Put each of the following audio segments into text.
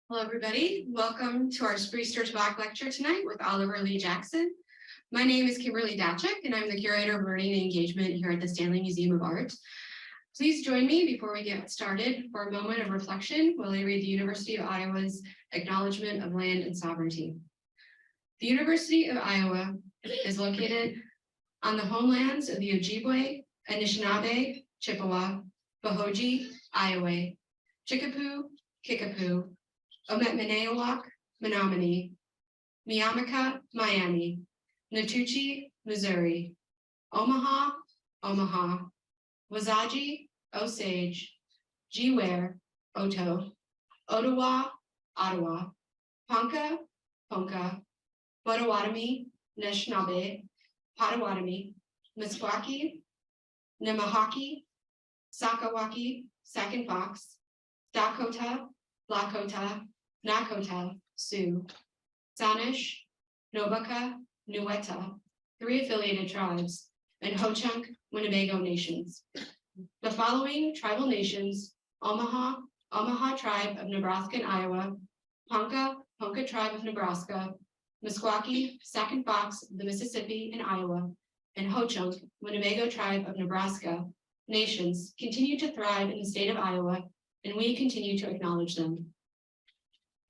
Hello, everybody. Welcome to our Spriestersbach lecture tonight with Oliver Lee Jackson. My name is Kimberly Datchik, and I'm the Curator of Learning and Engagement here at the Stanley Museum of Art. Please join me before we get started for a moment of reflection while I read the University of Iowa's Acknowledgement of Land and Sovereignty. The University of Iowa is located on the homelands of the Ojibwe, Anishinaabe, Chippewa, Bohoji, Iowa, Chickapew, Kickapoo, Ometmanewak, Menominee, Miamaka, Miami, Natuchi, Missouri, Omaha, Omaha, Wazaji, Osage, Jiware, Oto, Ottawa, Ottawa, Ponca, Ponca, Potawatomi, Anishinaabe, Potawatomi, Meskwaki, Nemahoki, Sakawaki, Sac and Fox, Dakota, Lakota, Nakota, Sioux, Sanish, Nobaka, Nueta, 3 affiliated tribes, and Ho-Chunk, Winnebago nations. The following tribal nations: Omaha, Omaha Tribe of Nebraska and Iowa, Ponca, Ponca Tribe of Nebraska, Meskwaki, Sac and Fox of the Mississippi and Iowa, and Ho-Chunk, Winnebago Tribe of Nebraska nations continue to thrive in the state of Iowa, and we continue to acknowledge them.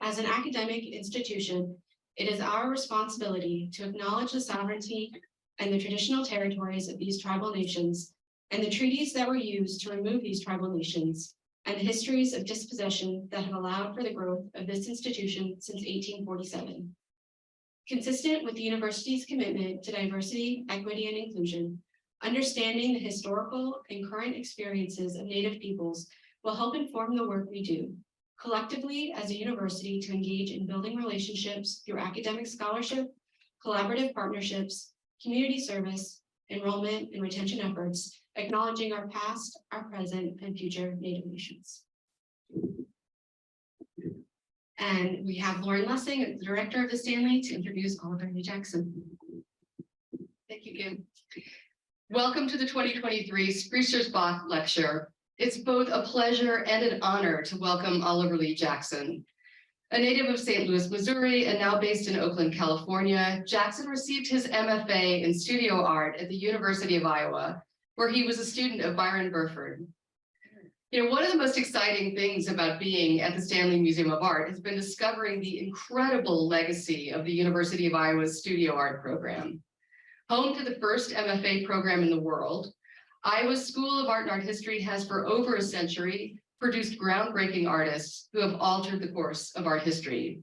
As an academic institution, it is our responsibility to acknowledge the sovereignty and the traditional territories of these tribal nations, and the treaties that were used to remove these tribal nations, and the histories of dispossession that have allowed for the growth of this institution since 1847. Consistent with the university's commitment to diversity, equity, and inclusion, understanding the historical and current experiences of Native peoples will help inform the work we do, collectively as a university, to engage in building relationships through academic scholarship, collaborative partnerships, community service, enrollment, and retention efforts, acknowledging our past, our present, and future Native nations. And we have Lauren Lessing, the director of the Stanley, to introduce Oliver Lee Jackson. Thank you, Kim. Welcome to the 2023 Spriestersbach lecture. It's both a pleasure and an honor to welcome Oliver Lee Jackson. A native of St. Louis, Missouri, and now based in Oakland, California, Jackson received his MFA in studio art at the University of Iowa, where he was a student of Byron Burford. One of the most exciting things about being at the Stanley Museum of Art has been discovering the incredible legacy of the University of Iowa's studio art program. Home to the first MFA program in the world, Iowa's School of Art and Art History has for over a century produced groundbreaking artists who have altered the course of art history.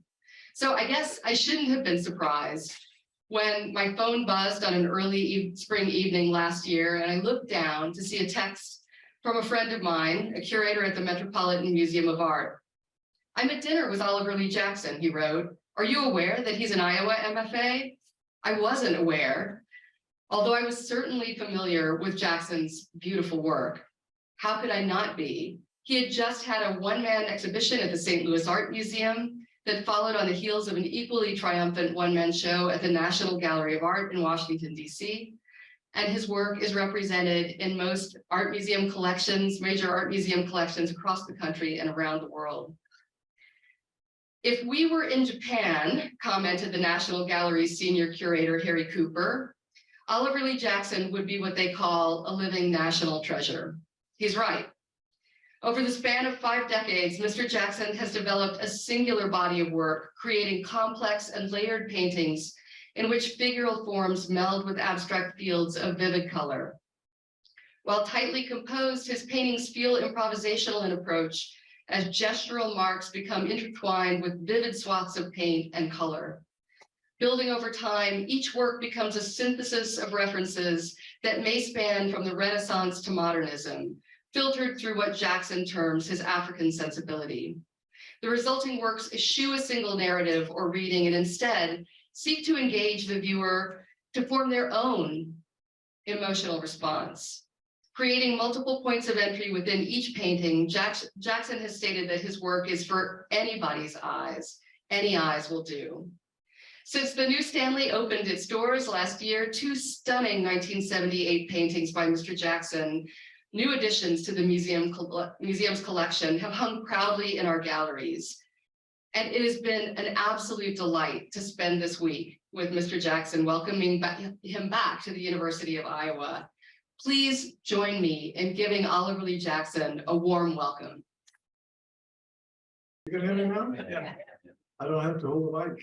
So I guess I shouldn't have been surprised when my phone buzzed on an early spring evening last year, and I looked down to see a text from a friend of mine, a curator at the Metropolitan Museum of Art. "I'm at dinner with Oliver Lee Jackson," he wrote. "Are you aware that he's an Iowa MFA?" I wasn't aware, although I was certainly familiar with Jackson's beautiful work. How could I not be? He had just had a one-man exhibition at the St. Louis Art Museum that followed on the heels of an equally triumphant one-man show at the National Gallery of Art in Washington, D.C. And his work is represented in most art museum collections, major art museum collections across the country and around the world. "If we were in Japan," commented the National Gallery's senior curator, Harry Cooper, "Oliver Lee Jackson would be what they call a living national treasure." He's right. Over the span of 5 decades, Mr. Jackson has developed a singular body of work, creating complex and layered paintings in which figural forms meld with abstract fields of vivid color. While tightly composed, his paintings feel improvisational in approach as gestural marks become intertwined with vivid swaths of paint and color. Building over time, each work becomes a synthesis of references that may span from the Renaissance to modernism, filtered through what Jackson terms his African sensibility. The resulting works eschew a single narrative or reading, and instead seek to engage the viewer to form their own emotional response. Creating multiple points of entry within each painting, Jackson has stated that his work is for anybody's eyes. Any eyes will do. Since the new Stanley opened its doors last year, 2 stunning 1978 paintings by Mr. Jackson, new additions to the museum's collection, have hung proudly in our galleries. And it has been an absolute delight to spend this week with Mr. Jackson, welcoming him back to the University of Iowa. Please join me in giving Oliver Lee Jackson a warm welcome. You can hear me now? Yeah. I don't have to hold the mic.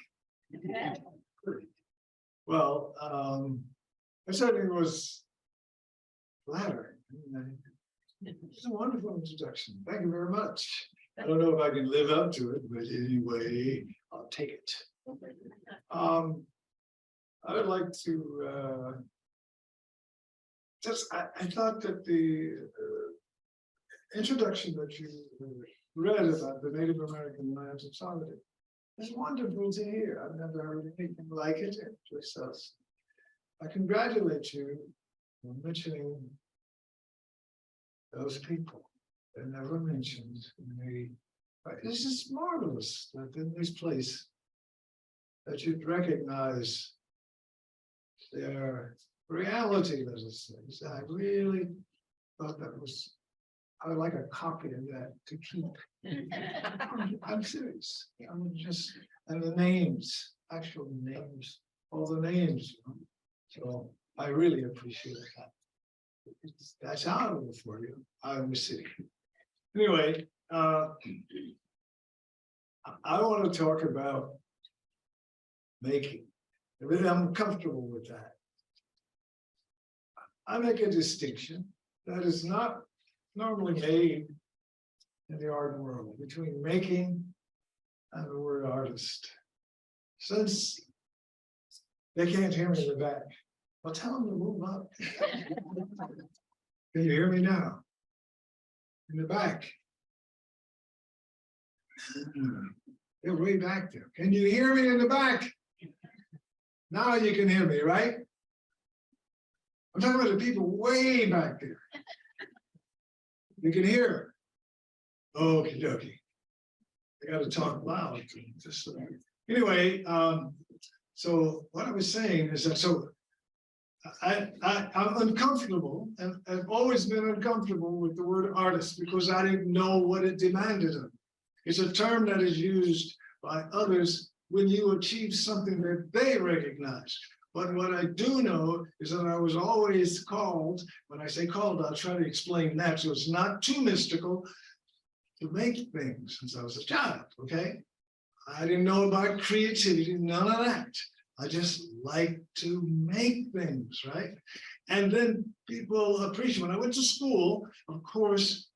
Well, I certainly was flattered. It's a wonderful introduction. Thank you very much. I don't know if I can live up to it, but anyway, I'll take it. I would like to I thought that the introduction that you read about the Native American lands of sovereignty is wonderful to hear. I've never heard anything like it. I congratulate you for mentioning those people that never mentioned in the. This is marvelous that in this place that you'd recognize their reality, let us say. I really thought that was, I would like a copy of that to keep. I'm serious. I'm just, and the names, actual names, all the names. So I really appreciate that. That's honorable for you. I was sitting. Anyway, I want to talk about making. I'm comfortable with that. I make a distinction that is not normally made in the art world between making and the word artist. Since they can't hear me in the back, I'll tell them to move up. Can you hear me now? In the back. They're way back there. Can you hear me in the back? Now you can hear me, right? I'm talking about the people way back there. You can hear. Okie dokie. I got to talk loud. Anyway, so what I was saying is that so I'm uncomfortable, and I've always been uncomfortable with the word artist because I didn't know what it demanded of me. It's a term that is used by others when you achieve something that they recognize. But what I do know is that I was always called, when I say called, I'll try to explain that so it's not too mystical, to make things since I was a child, okay? I didn't know about creativity, none of that. I just like to make things, right? And then people appreciate, when I went to school, of course,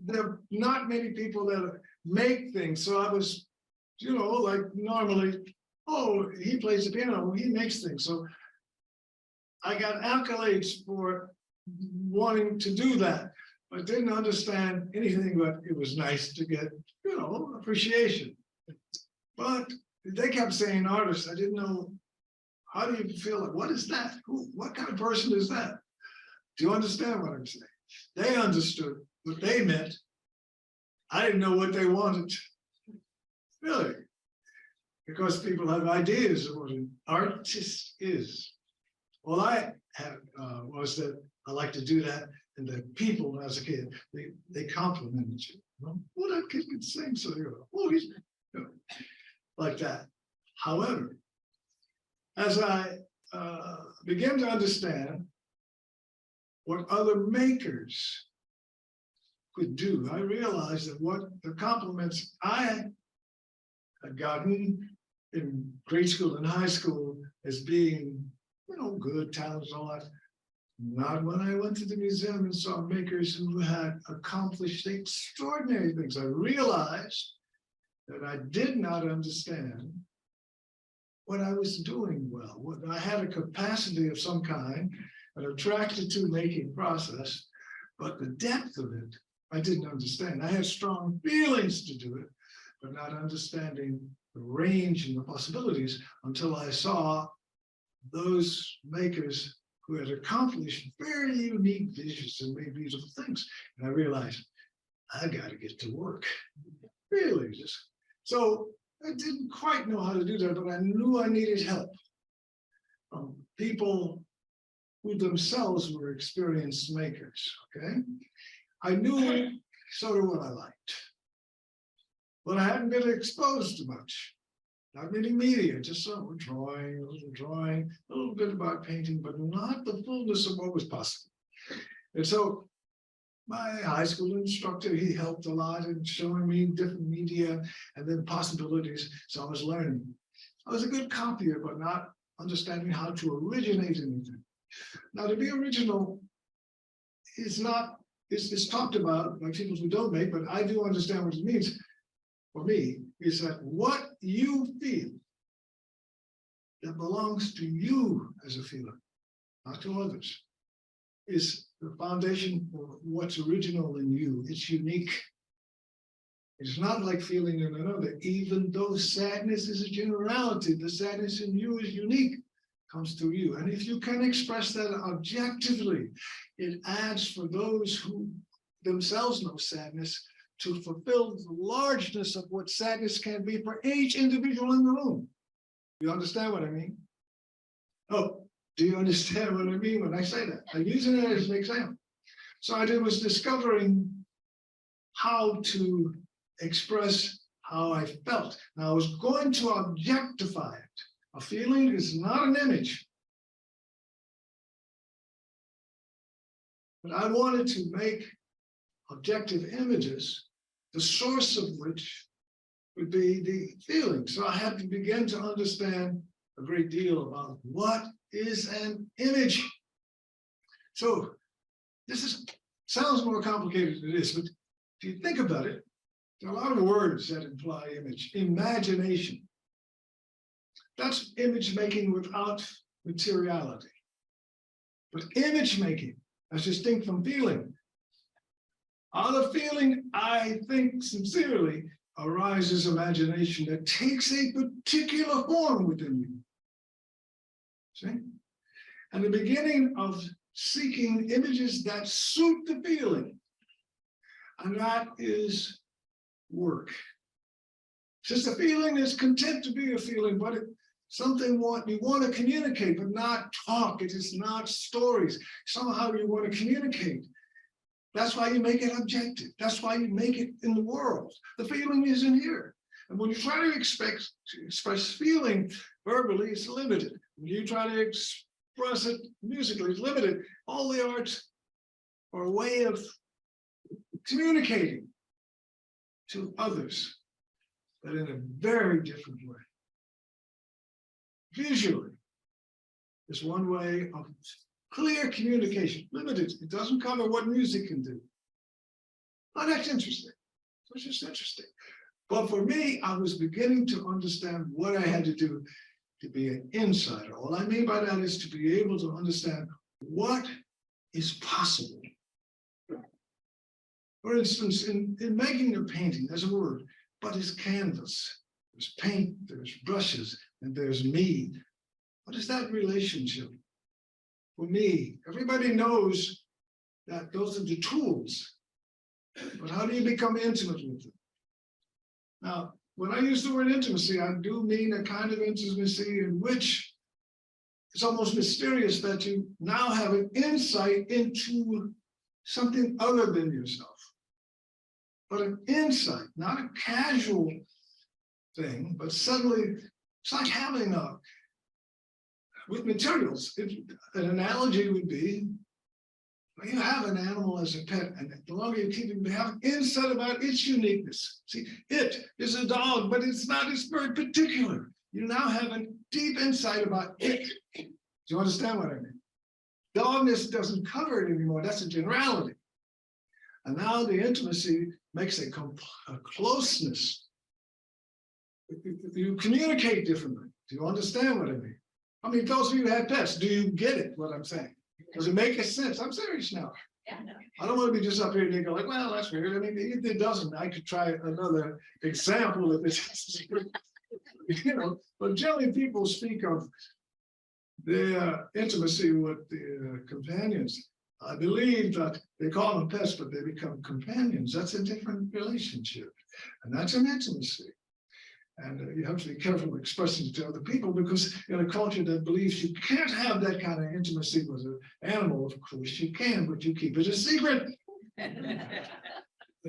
there are not many people that make things. So I was, you know, like normally, oh, he plays the piano, he makes things. So I got accolades for wanting to do that, but didn't understand anything, but it was nice to get, you know, appreciation. But they kept saying artist. I didn't know, how do you feel like, what is that? What kind of person is that? Do you understand what I'm saying? They understood what they meant. I didn't know what they wanted. Really. Because people have ideas of what an artist is. All I had was that I like to do that, and the people when I was a kid, they complimented you. Oh, that kid can sing, so you go, oh, he's, you know, like that. However, as I began to understand what other makers could do, I realized that what the compliments I had gotten in grade school and high school as being, you know, good, talented, all that. Not when I went to the museum and saw makers who had accomplished extraordinary things. I realized that I did not understand what I was doing well. What I had a capacity of some kind, an attracted to making process, but the depth of it, I didn't understand. I had strong feelings to do it, but not understanding the range and the possibilities until I saw those makers who had accomplished very unique visions and made beautiful things. And I realized, I got to get to work. Really, just so I didn't quite know how to do that, but I knew I needed help from people who themselves were experienced makers. Okay, I knew sort of what I liked. But I hadn't been exposed to much. Not many media, just some drawing, a little bit about painting, but not the fullness of what was possible. And so my high school instructor, he helped a lot in showing me different media and then possibilities. So I was learning. I was a good copier, but not understanding how to originate anything. Now, to be original is not, it's talked about by people who don't make, but I do understand what it means. For me, is that what you feel that belongs to you as a feeler, not to others, is the foundation for what's original in you. It's unique. It's not like feeling in another, even though sadness is a generality. The sadness in you is unique, comes through you. And if you can express that objectively, it adds for those who themselves know sadness to fulfill the largeness of what sadness can be for each individual in the room. You understand what I mean? Oh, do you understand what I mean when I say that? I'm using it as an example. So I was discovering how to express how I felt. Now I was going to objectify it. A feeling is not an image. But I wanted to make objective images, the source of which would be the feeling. So I had to begin to understand a great deal about what is an image. So this sounds more complicated than it is, but if you think about it, there are a lot of words that imply image. Imagination. That's image making without materiality. But image making, as distinct from feeling, out of feeling, I think sincerely, arises imagination that takes a particular form within you. See? And the beginning of seeking images that suit the feeling, and that is work. Since the feeling is content to be a feeling, but something you want to communicate, but not talk. It is not stories. Somehow you want to communicate. That's why you make it objective. That's why you make it in the world. The feeling is in here. And when you try to express feeling verbally, it's limited. When you try to express it musically, it's limited. All the arts are a way of communicating to others, but in a very different way. Visually is one way of clear communication, limited. It doesn't cover what music can do. Oh, that's interesting. It's just interesting. But for me, I was beginning to understand what I had to do to be an insider. All I mean by that is to be able to understand what is possible. For instance, in making a painting, there's a word, but it's canvas. There's paint, there's brushes, and there's me. What is that relationship? For me, everybody knows that those are the tools, but how do you become intimate with them? Now, when I use the word intimacy, I do mean a kind of intimacy in which it's almost mysterious that you now have an insight into something other than yourself, but an insight, not a casual thing, but suddenly it's like having with materials, an analogy would be, you have an animal as a pet, and the longer you keep it, you have insight about its uniqueness. See, it is a dog, but it's not, it's very particular. You now have a deep insight about it. Do you understand what I mean? Dogness doesn't cover it anymore, that's a generality. And now the intimacy makes a closeness. You communicate differently. Do you understand what I mean? I mean, those of you who have pets, do you get it, what I'm saying? Does it make a sense? I'm serious now. Yeah, no. I don't want to be just up here and go like, well, that's weird. I mean, if it doesn't, I could try another example of this. You know, but generally people speak of their intimacy with the companions. I believe that they call them pets, but they become companions. That's a different relationship. And that's an intimacy. And you have to be careful expressing it to other people, because in a culture that believes you can't have that kind of intimacy with an animal, of course you can, but you keep it a secret.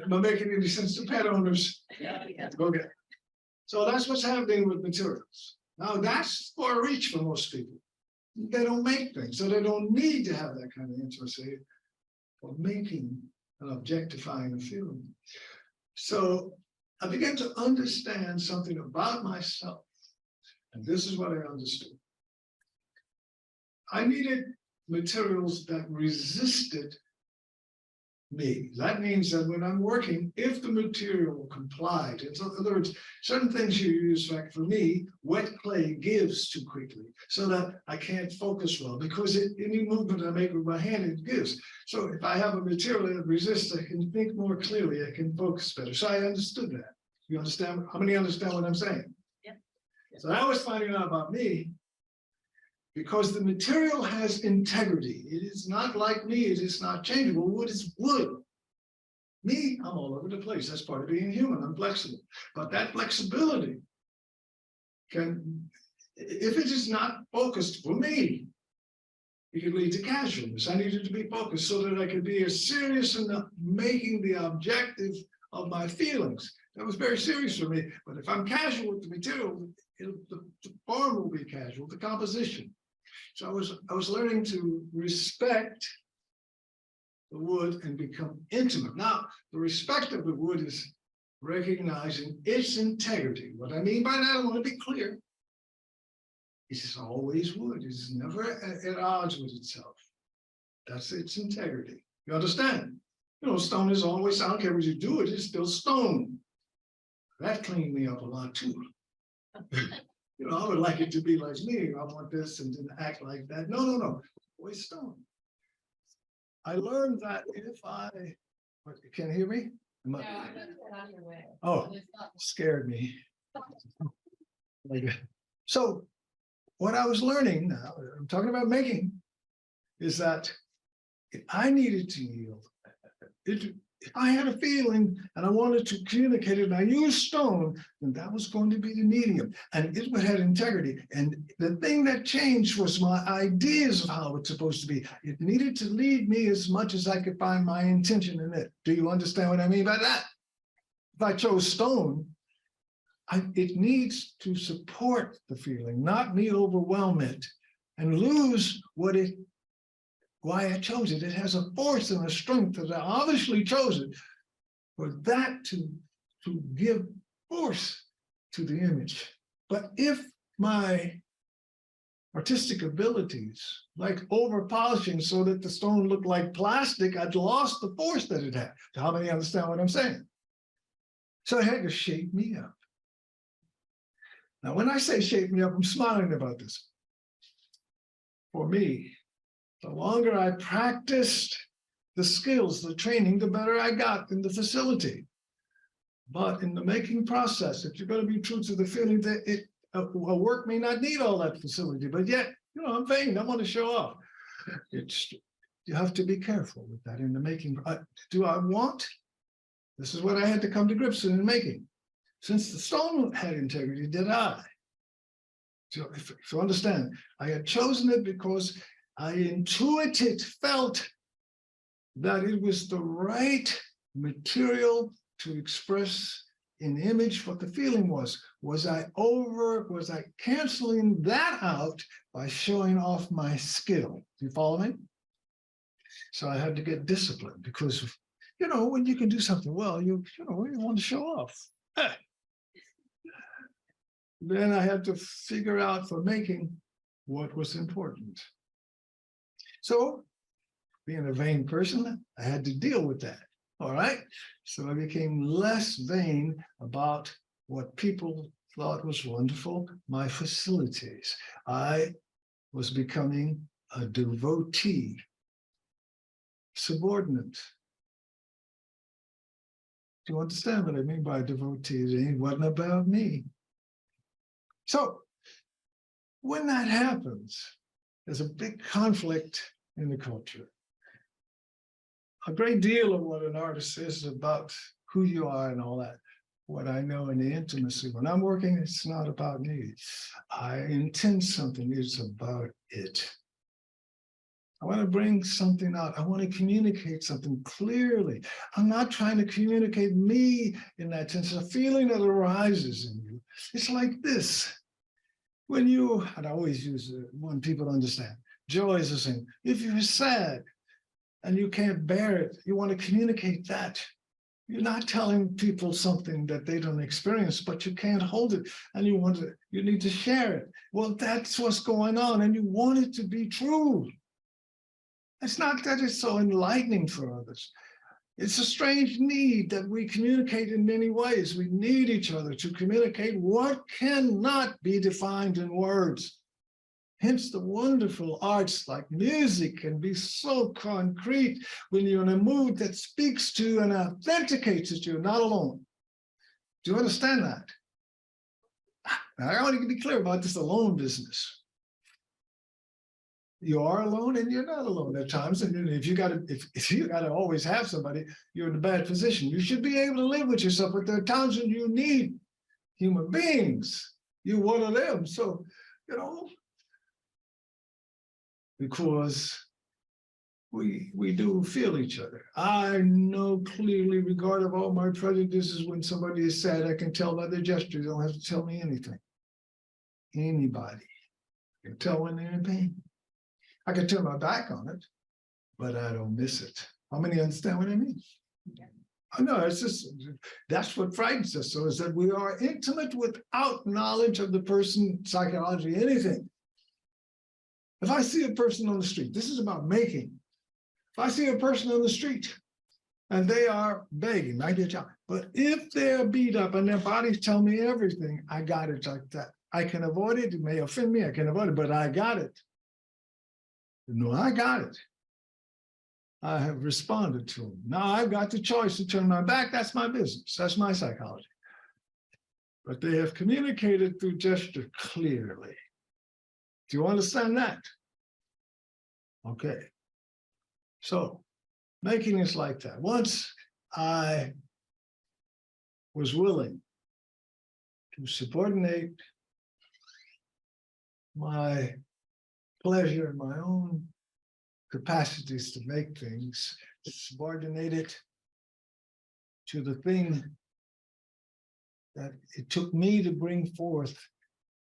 Am I making any sense to pet owners? Okay. So that's what's happening with materials. Now that's for a reach for most people. They don't make things, so they don't need to have that kind of intimacy for making and objectifying a feeling. So I began to understand something about myself. And this is what I understood. I needed materials that resisted me. That means that when I'm working, if the material complied, in other words, certain things you use, like for me, wet clay gives too quickly, so that I can't focus well, because any movement I make with my hand, it gives. So if I have a material that resists, I can think more clearly, I can focus better. So I understood that. You understand? How many understand what I'm saying? Yeah. So I was finding out about me, because the material has integrity. It is not like me, it is not changeable. Wood is wood. Me, I'm all over the place. That's part of being human. I'm flexible. But that flexibility can, if it is not focused for me, it could lead to casualness. I needed to be focused so that I could be as serious enough making the objective of my feelings. That was very serious for me. But if I'm casual with the material, the form will be casual, the composition. So I was learning to respect the wood and become intimate. Now, the respect of the wood is recognizing its integrity. What I mean by that, I want to be clear. It's always wood. It's never at odds with itself. That's its integrity. You understand? You know, stone is always, I don't care what you do, it is still stone. That cleaned me up a lot too. You know, I would like it to be like me. I want this and didn't act like that. No, no, no. Always stone. I learned that if I, what, you can't hear me? Oh, scared me. So what I was learning now, I'm talking about making, is that I needed to yield. If I had a feeling and I wanted to communicate it and I used stone, then that was going to be the medium. And it had integrity. And the thing that changed was my ideas of how it's supposed to be. It needed to lead me as much as I could find my intention in it. Do you understand what I mean by that? If I chose stone, it needs to support the feeling, not me overwhelm it and lose why I chose it. It has a force and a strength that I obviously chose it for that to give force to the image. But if my artistic abilities, like over polishing so that the stone looked like plastic, I'd lost the force that it had. How many understand what I'm saying? So it had to shape me up. Now, when I say shape me up, I'm smiling about this. For me, the longer I practiced the skills, the training, the better I got in the facility. But in the making process, if you're going to be true to the feeling that a work may not need all that facility, but yet, you know, I'm vain, I want to show off. You have to be careful with that in the making. Do I want? This is what I had to come to grips with in making. Since the stone had integrity, did I? So if you understand, I had chosen it because I intuited, felt that it was the right material to express in image what the feeling was. Was I canceling that out by showing off my skill? Do you follow me? So I had to get disciplined because, you know, when you can do something well, you want to show off. Then I had to figure out for making what was important. So, being a vain person, I had to deal with that. All right. So I became less vain about what people thought was wonderful, my facilities. I was becoming a devotee, subordinate. Do you understand what I mean by devotee? It wasn't about me. So when that happens, there's a big conflict in the culture. A great deal of what an artist is about who you are and all that. What I know in the intimacy, when I'm working, it's not about me. I intend something, it's about it. I want to bring something out. I want to communicate something clearly. I'm not trying to communicate me in that sense. A feeling that arises in you. It's like this. When you, and I always use it when people understand, joy is the same. If you're sad and you can't bear it, you want to communicate that. You're not telling people something that they don't experience, but you can't hold it and you need to share it. Well, that's what's going on and you want it to be true. It's not that it's so enlightening for others. It's a strange need that we communicate in many ways. We need each other to communicate what cannot be defined in words. Hence the wonderful arts like music can be so concrete when you're in a mood that speaks to and authenticates that you're not alone. Do you understand that? Now, I want to be clear about this alone business. You are alone and you're not alone at times. And if you gotta always have somebody, you're in a bad position. You should be able to live with yourself, but there are times when you need human beings. You're one of them. So, because we do feel each other. I know clearly, regardless of all my prejudices, when somebody is sad, I can tell by their gesture. They don't have to tell me anything. Anybody can tell when they're in pain. I can turn my back on it, but I don't miss it. How many understand what I mean? Yeah. I know, it's just, that's what frightens us. So is that we are intimate without knowledge of the person, psychology, anything. If I see a person on the street, this is about making. If I see a person on the street and they are begging, I get you. But if they're beat up and their bodies tell me everything, I got it like that. I can avoid it. It may offend me. I can avoid it, but I got it. No, I got it. I have responded to them. Now I've got the choice to turn my back. That's my business. That's my psychology. But they have communicated through gesture clearly. Do you understand that? Okay. So making is like that. Once I was willing to subordinate my pleasure and my own capacities to make things, subordinate it to the thing that it took me to bring forth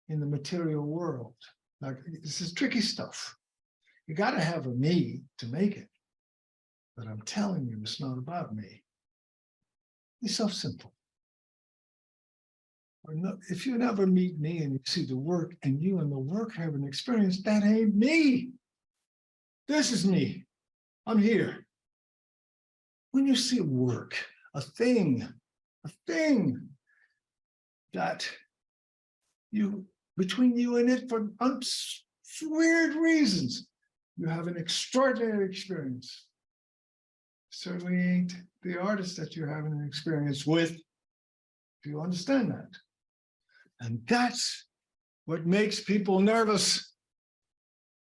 in the material world. Like, this is tricky stuff. You got to have a me to make it. But I'm telling you, it's not about me. It's so simple. If you never meet me and you see the work and you and the work have an experience, that ain't me. This is me. I'm here. When you see work, a thing that between you and it for weird reasons, you have an extraordinary experience. Certainly ain't the artist that you're having an experience with. Do you understand that? And that's what makes people nervous,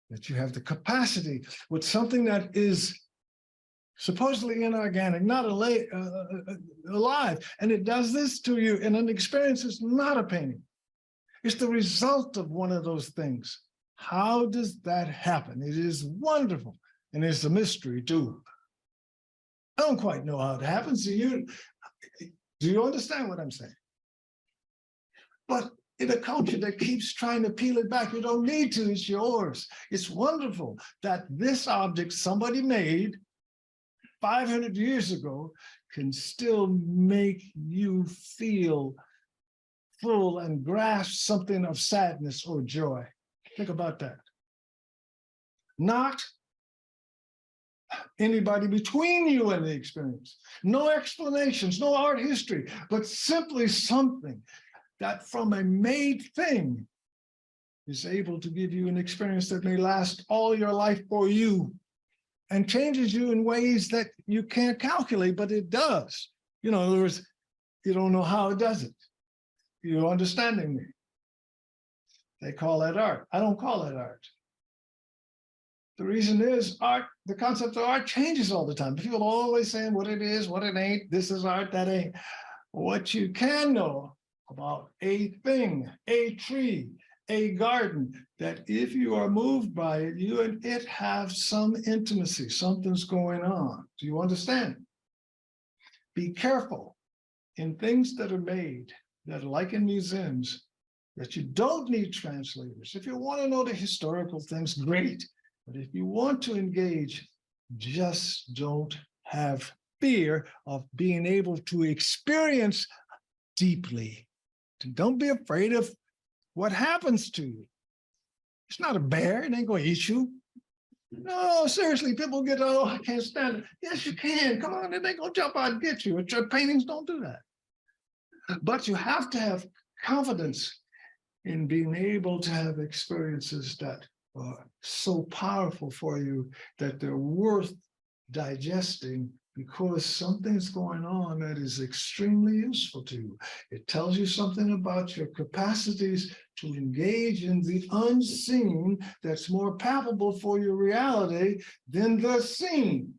that you have the capacity with something that is supposedly inorganic, not alive, and it does this to you in an experience that's not a painting. It's the result of one of those things. How does that happen? It is wonderful, and it's a mystery too. I don't quite know how it happens. Do you understand what I'm saying? But in a culture that keeps trying to peel it back, you don't need to, it's yours. It's wonderful that this object somebody made 500 years ago can still make you feel full and grasp something of sadness or joy. Think about that. Not anybody between you and the experience. No explanations, no art history, but simply something that from a made thing is able to give you an experience that may last all your life for you and changes you in ways that you can't calculate, but it does. In other words, you don't know how it does it. You're understanding me. They call that art. I don't call that art. The reason is art, the concept of art changes all the time. People are always saying what it is, what it ain't, this is art, that ain't. What you can know about a thing, a tree, a garden that if you are moved by it, you and it have some intimacy, something's going on. Do you understand? Be careful in things that are made that are like in museums, that you don't need translators. If you want to know the historical things, great. But if you want to engage, just don't have fear of being able to experience deeply. Don't be afraid of what happens to you. It's not a bear, it ain't going to eat you. No, seriously, people get, oh, I can't stand it. Yes, you can. Come on, they go jump out and get you. Your paintings don't do that. But you have to have confidence in being able to have experiences that are so powerful for you that they're worth digesting, because something's going on that is extremely useful to you. It tells you something about your capacities to engage in the unseen that's more palpable for your reality than the seen.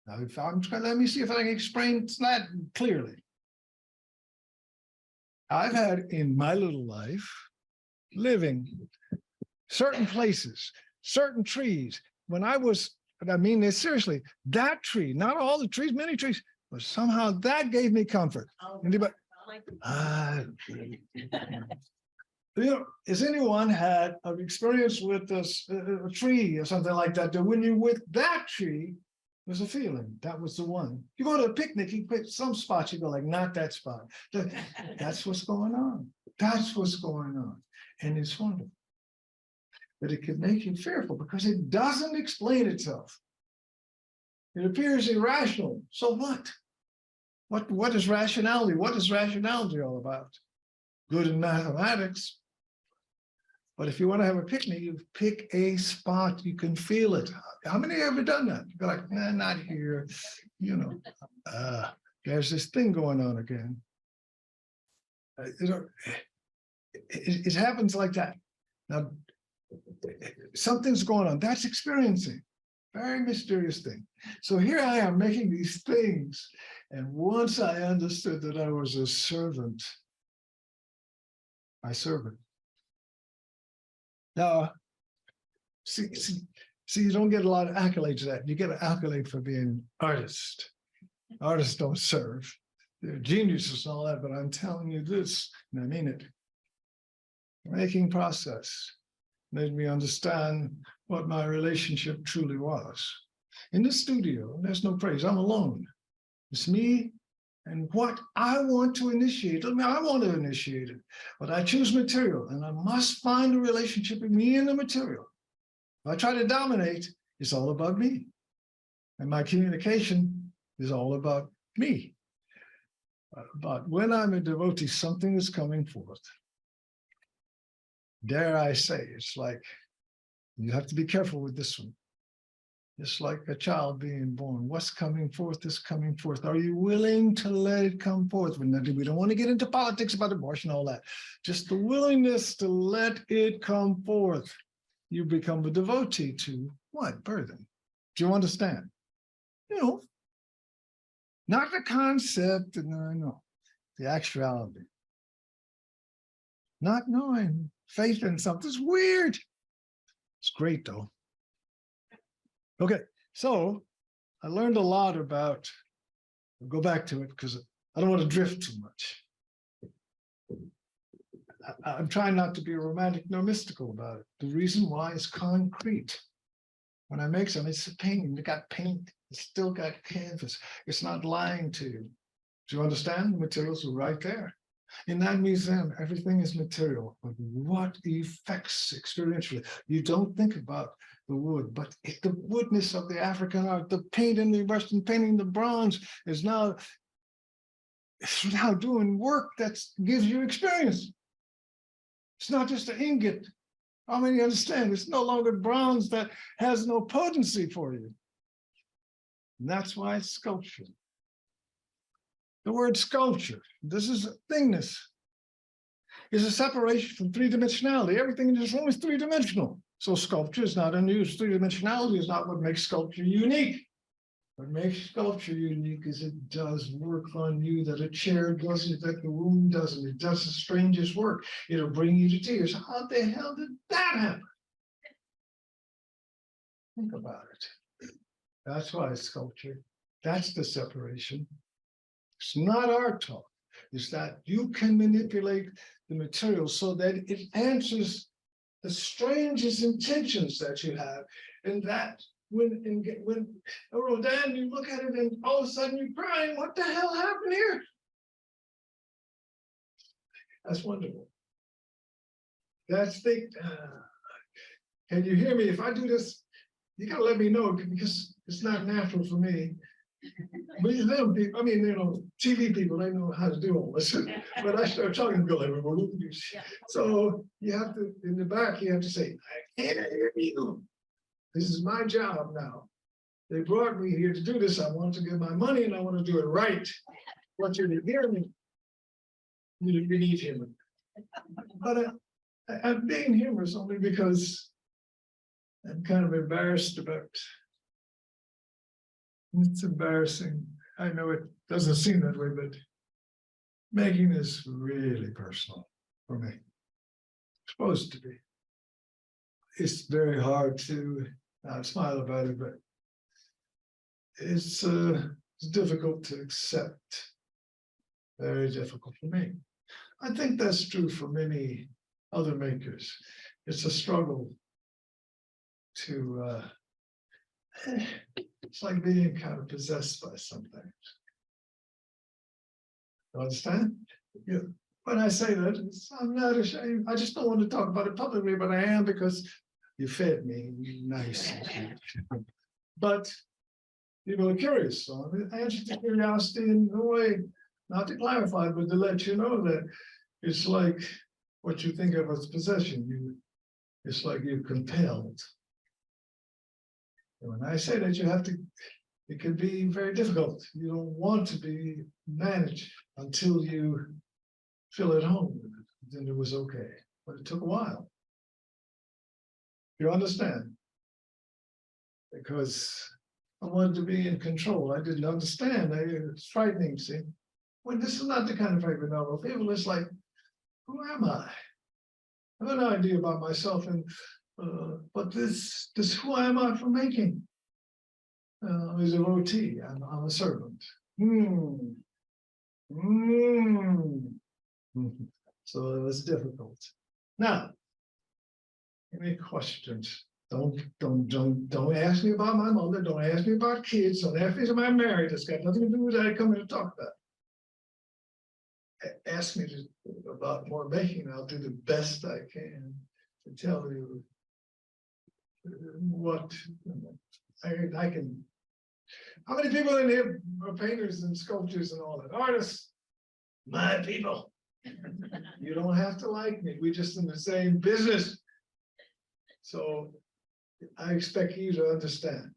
Now, if I'm trying, let me see if I can explain that clearly. I've had in my little life living certain places, certain trees. When I was, I mean this seriously, that tree, not all the trees, many trees, but somehow that gave me comfort. Anybody? You know, has anyone had an experience with a tree or something like that, that when you're with that tree, there's a feeling, that was the one. You go to a picnic, you pick some spots, you go like, not that spot. That's what's going on. That's what's going on. And it's wonderful. But it can make you fearful because it doesn't explain itself. It appears irrational. So what? What is rationality? What is rationality all about? Good in mathematics. But if you want to have a picnic, you pick a spot, you can feel it. How many have ever done that? You're like, nah, not here. You know, there's this thing going on again. You know, it happens like that. Now, something's going on. That's experiencing. Very mysterious thing. So here I am making these things. And once I understood that I was a servant, I serve it. Now, see, you don't get a lot of accolades for that. You get an accolade for being an artist. Artists don't serve. They're geniuses and all that, but I'm telling you this, and I mean it. The making process made me understand what my relationship truly was. In the studio, there's no praise. I'm alone. It's me and what I want to initiate. I mean, I want to initiate it, but I choose material, and I must find a relationship with me and the material. If I try to dominate, it's all about me. And my communication is all about me. But when I'm a devotee, something is coming forth. Dare I say, it's like, you have to be careful with this one. It's like a child being born. What's coming forth is coming forth. Are you willing to let it come forth? We don't want to get into politics about abortion, all that. Just the willingness to let it come forth. You become a devotee to what? Burden. Do you understand? You know, not the concept, no, the actuality. Not knowing faith in something's weird. It's great though. Okay, so I learned a lot about, I'll go back to it because I don't want to drift too much. I'm trying not to be romantic nor mystical about it. The reason why is concrete. When I make something, it's a painting. You got paint, it's still got canvas. It's not lying to you. Do you understand? The materials are right there. In that museum, everything is material, but what effects experientially? You don't think about the wood, but the woodness of the African art, the paint in the Western painting, the bronze is now doing work that gives you experience. It's not just an ingot. How many understand? It's no longer bronze that has no potency for you. And that's why it's sculpture. The word sculpture, this is thingness, is a separation from three-dimensionality. Everything in this room is three-dimensional. So sculpture is not unusual. Three-dimensionality is not what makes sculpture unique. What makes sculpture unique is it does work on you that a chair doesn't, that the room doesn't. It does the strangest work. It'll bring you to tears. How the hell did that happen? Think about it. That's why it's sculpture. That's the separation. It's not art talk. It's that you can manipulate the material so that it answers the strangest intentions that you have. And that when Rodin, you look at it and all of a sudden you're crying, what the hell happened here? That's wonderful. That's the, can you hear me? If I do this, you gotta let me know because it's not natural for me. But them people, I mean, you know, TV people, they know how to do all this. But I start talking, go like, so you have to, in the back, you have to say, I can't hear you. This is my job now. They brought me here to do this. I want to get my money and I want to do it right. I want you to hear me. You need humor. But I'm being humorous only because I'm kind of embarrassed about. It's embarrassing. I know it doesn't seem that way, but making is really personal for me. It's supposed to be. It's very hard to not smile about it, but it's difficult to accept. Very difficult for me. I think that's true for many other makers. It's a struggle to it's like being kind of possessed by something. You understand? Yeah. When I say that, I'm not ashamed. I just don't want to talk about it publicly, but I am because you fed me nice. But people are curious. So I answer to curiosity in a way, not to clarify, but to let you know that it's like what you think of as possession. It's like you're compelled. And when I say that, you have to, it can be very difficult. You don't want to be managed until you feel at home with it. Then it was okay, but it took a while. You understand? Because I wanted to be in control. I didn't understand. It's frightening, see? When this is not the kind of paper novel, people is like, who am I? I have an idea about myself, and but this who am I for making? Is a roti. I'm a servant. So it was difficult. Now, any questions? Don't ask me about my mother. Don't ask me about kids. Don't ask me if I'm married. It's got nothing to do with that. I come here to talk about. Ask me about more making. I'll do the best I can to tell you what I can. How many people in here are painters and sculptors and all that? Artists, my people. You don't have to like me. We're just in the same business. So I expect you to understand.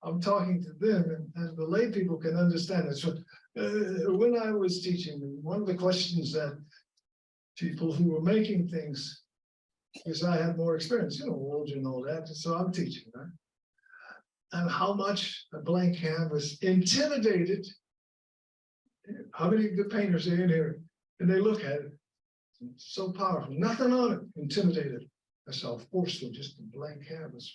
I'm talking to them, and the lay people can understand it. So when I was teaching, one of the questions that people who were making things, because I had more experience, you know, older and all that, so I'm teaching, right? And how much a blank canvas intimidated. How many of the painters are in here? And they look at it, it's so powerful, nothing on it, intimidated. That's how forceful just a blank canvas.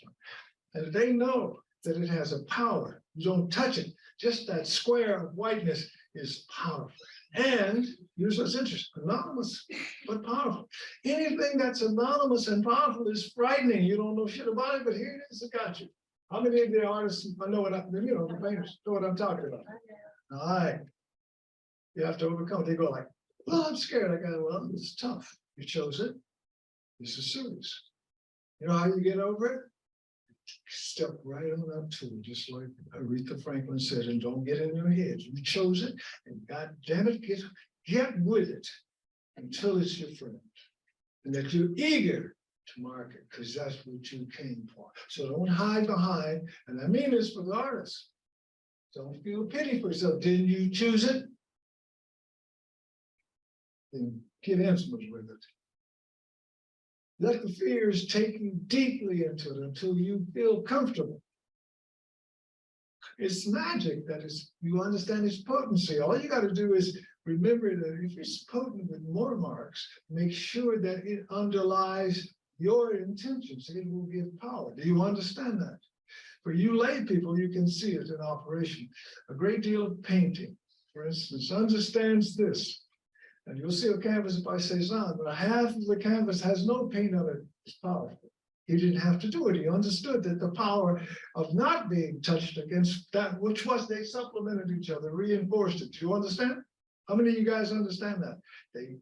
And they know that it has a power. You don't touch it. Just that square of whiteness is powerful. And here's what's interesting, anonymous, but powerful. Anything that's anonymous and powerful is frightening. You don't know shit about it, but here it is, it got you. How many of the artists know what I'm, you know, the painters know what I'm talking about? All right. You have to overcome it. They go like, well, I'm scared. I go, well, it's tough. You chose it. This is serious. You know how you get over it? Step right on up to it, just like Aretha Franklin said, and don't get in your head. You chose it, and God damn it, get with it until it's your friend. And that you're eager to mark it, because that's what you came for. So don't hide behind, and I mean this for the artists. Don't feel pity for yourself. Didn't you choose it? Then get intimate with it. Let the fears take you deeply into it until you feel comfortable. It's magic that is, you understand its potency. All you got to do is remember that if it's potent with more marks, make sure that it underlies your intentions. It will give power. Do you understand that? For you lay people, you can see it in operation. A great deal of painting, for instance, understands this. And you'll see a canvas by Cezanne, but half of the canvas has no paint on it. It's powerful. He didn't have to do it. He understood that the power of not being touched against that which was, they supplemented each other, reinforced it. Do you understand? How many of you guys understand that? The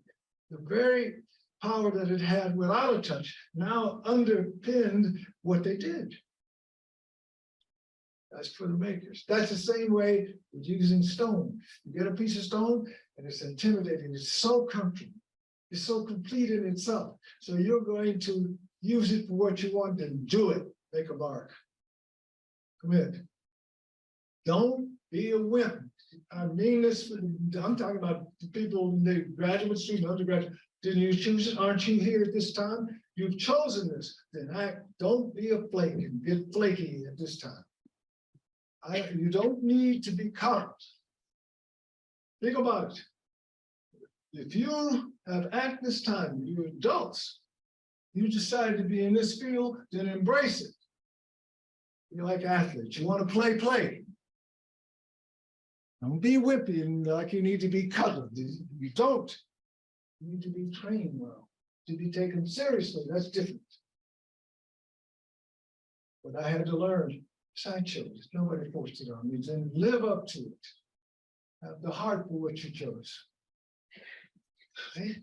very power that it had without a touch now underpinned what they did. That's for the makers. That's the same way with using stone. You get a piece of stone and it's intimidating. It's so comfortable. It's so complete in itself. So you're going to use it for what you want and do it. Make a mark. Commit. Don't be a wimp. I mean this, I'm talking about people in the graduate student, undergraduate. Didn't you choose it? Aren't you here at this time? You've chosen this. Then don't be a flake and get flaky at this time. You don't need to be caught. Think about it. If you have at this time, you adults, you decide to be in this field, then embrace it. You're like athletes. You want to play. Don't be whippy and like you need to be cuddled. You don't. You need to be trained well, to be taken seriously. That's different. But I had to learn. I chose it. Nobody forced it on me. Then live up to it. Have the heart for what you chose. You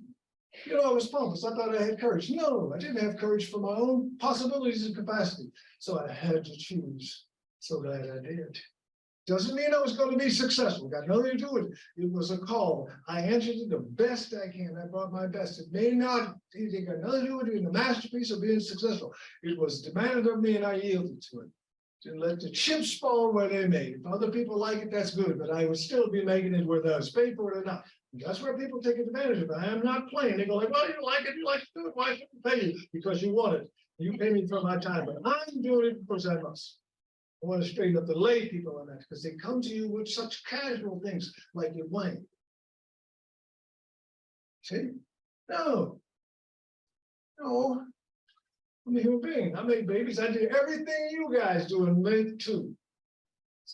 know, I was pompous. I thought I had courage. No, I didn't have courage for my own possibilities and capacity. So I had to choose. So glad I did. Doesn't mean I was going to be successful. Got nothing to do with it. It was a call. I answered it the best I can. I brought my best. It may not, it got nothing to do with being the masterpiece or being successful. It was demanded of me and I yielded to it. To let the chips fall where they may. If other people like it, that's good, but I would still be making it whether I was paid for it or not. And that's where people take advantage of it. I am not playing. They go like, well, you like it, you like to do it. Why should I pay you? Because you want it. You pay me for my time, but I'm doing it because I must. I want to straighten up the lay people on that because they come to you with such casual things like you're playing. See? No. I'm a human being. I make babies. I do everything you guys do and make too.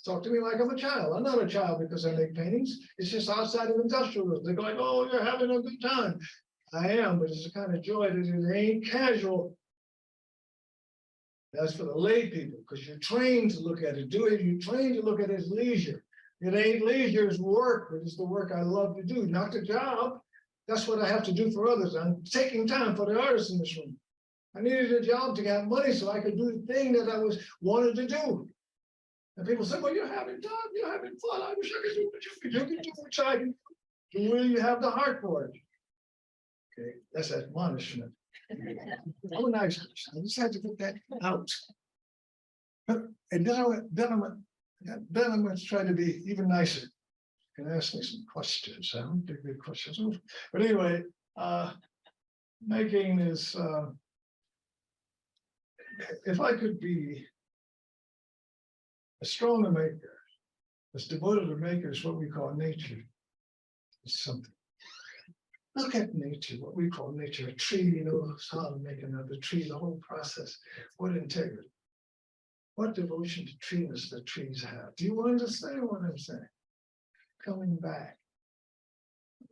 Talk to me like I'm a child. I'm not a child because I make paintings. It's just outside of industrialism. They go like, oh, you're having a good time. I am, but it's a kind of joy that it ain't casual. That's for the lay people because you're trained to look at it. You're trained to look at it as leisure. It ain't leisure, it's work, but it's the work I love to do, not the job. That's what I have to do for others. I'm taking time for the artists in this room. I needed a job to get money so I could do the thing that I wanted to do. And people say, well, you're having fun, you're having fun. I wish I could do what you can do, which I can do. Will you have the heart for it? Okay, that's admonishment. I'm a nice person. I just had to get that out. And then I'm going to try to be even nicer. You can ask me some questions. I don't think good questions. But anyway, making is if I could be a stronger maker, as devoted a maker is what we call nature. It's something. Look at nature, what we call nature, a tree, you know, how to make another tree, the whole process. What integrity, what devotion to treeness the trees have. Do you understand what I'm saying? Coming back,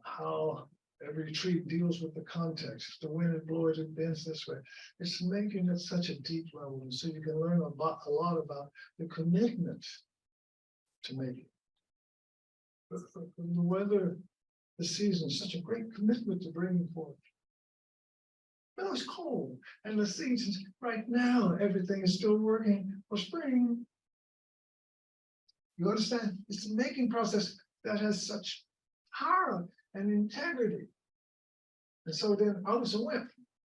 how every tree deals with the context. If the wind it blows, it bends this way. It's making it such a deep level, and so you can learn a lot about the commitment to make it. From the weather, the season, such a great commitment to bringing forth. But it's cold, and the seasons right now, everything is still working for spring. You understand? It's the making process that has such power and integrity. And so then I was a wimp.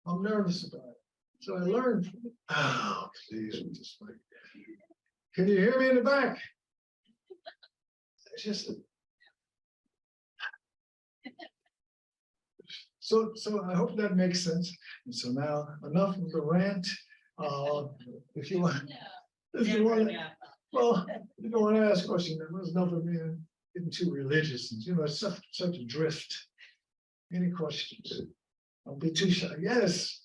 I'm nervous about it. So I learned from it. Oh, please, just like, can you hear me in the back? It's just so I hope that makes sense. And so now enough of the rant. If you want, Well, you don't want to ask questions, there was nothing being getting too religious, and it's such a drift. Any questions? Don't be too shy. Yes,